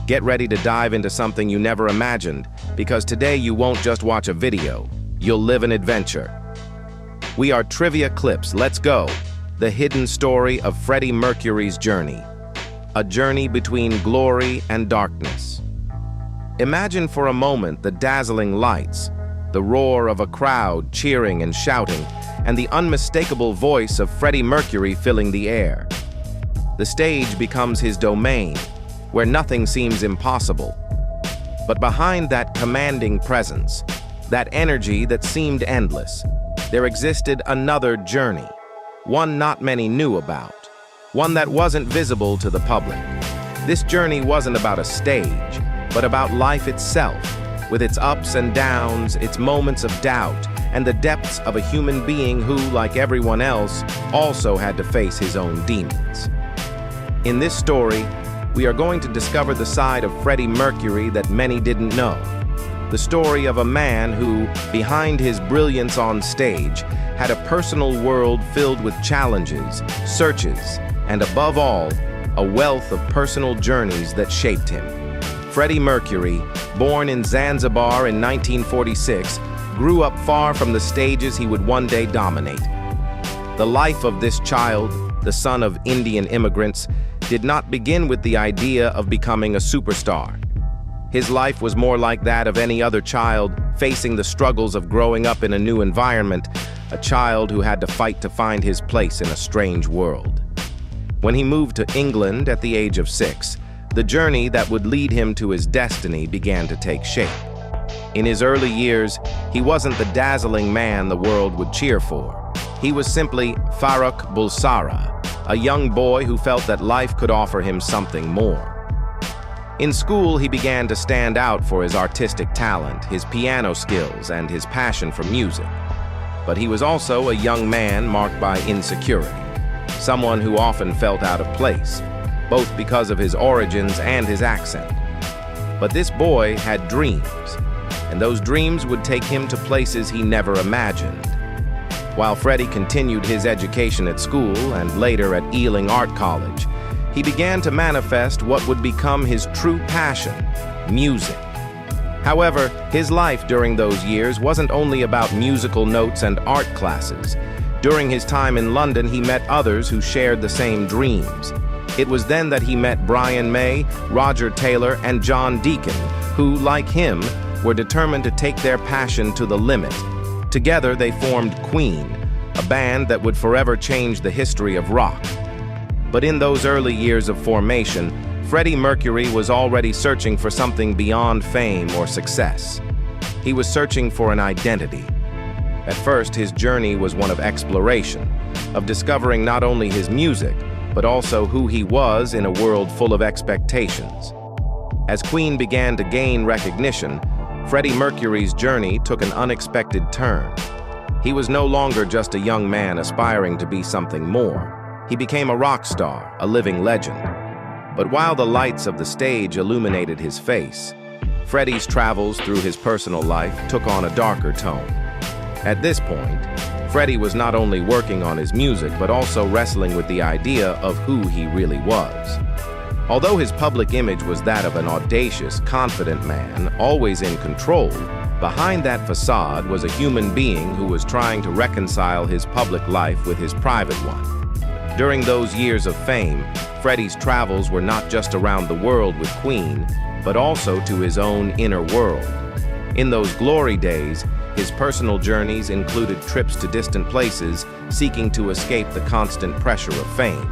Get ready to dive into something you never imagined, because today you won't just watch a video, you'll live an adventure. We are Trivia Clips. Let's go. The hidden story of Freddie Mercury's journey. A journey between glory and darkness. Imagine for a moment the dazzling lights, the roar of a crowd cheering and shouting, and the unmistakable voice of Freddie Mercury filling the air. The stage becomes his domain, where nothing seems impossible. But behind that commanding presence, that energy that seemed endless, there existed another journey, one not many knew about, one that wasn't visible to the public. This journey wasn't about a stage, but about life itself, with its ups and downs, its moments of doubt, and the depths of a human being who, like everyone else, also had to face his own demons. In this story, we are going to discover the side of Freddie Mercury that many didn't know. The story of a man who, behind his brilliance on stage, had a personal world filled with challenges, searches, and above all, a wealth of personal journeys that shaped him. Freddie Mercury, born in Zanzibar in 1946, grew up far from the stages he would one day dominate. The life of this child, the son of Indian immigrants, did not begin with the idea of becoming a superstar. His life was more like that of any other child, facing the struggles of growing up in a new environment, a child who had to fight to find his place in a strange world. When he moved to England at the age of 6, the journey that would lead him to his destiny began to take shape. In his early years, he wasn't the dazzling man the world would cheer for. He was simply Farrokh Bulsara, a young boy who felt that life could offer him something more. In school, he began to stand out for his artistic talent, his piano skills, and his passion for music. But he was also a young man marked by insecurity, someone who often felt out of place, both because of his origins and his accent. But this boy had dreams, and those dreams would take him to places he never imagined. While Freddie continued his education at school and later at Ealing Art College, he began to manifest what would become his true passion, music. However, his life during those years wasn't only about musical notes and art classes. During his time in London, he met others who shared the same dreams. It was then that he met Brian May, Roger Taylor, and John Deacon, who, like him, were determined to take their passion to the limit. Together, they formed Queen, a band that would forever change the history of rock. But in those early years of formation, Freddie Mercury was already searching for something beyond fame or success. He was searching for an identity. At first, his journey was one of exploration, of discovering not only his music, but also who he was in a world full of expectations. As Queen began to gain recognition, Freddie Mercury's journey took an unexpected turn. He was no longer just a young man aspiring to be something more. He became a rock star, a living legend. But while the lights of the stage illuminated his face, Freddie's travels through his personal life took on a darker tone. At this point, Freddie was not only working on his music, but also wrestling with the idea of who he really was. Although his public image was that of an audacious, confident man, always in control, behind that facade was a human being who was trying to reconcile his public life with his private one. During those years of fame, Freddie's travels were not just around the world with Queen, but also to his own inner world. In those glory days, his personal journeys included trips to distant places, seeking to escape the constant pressure of fame.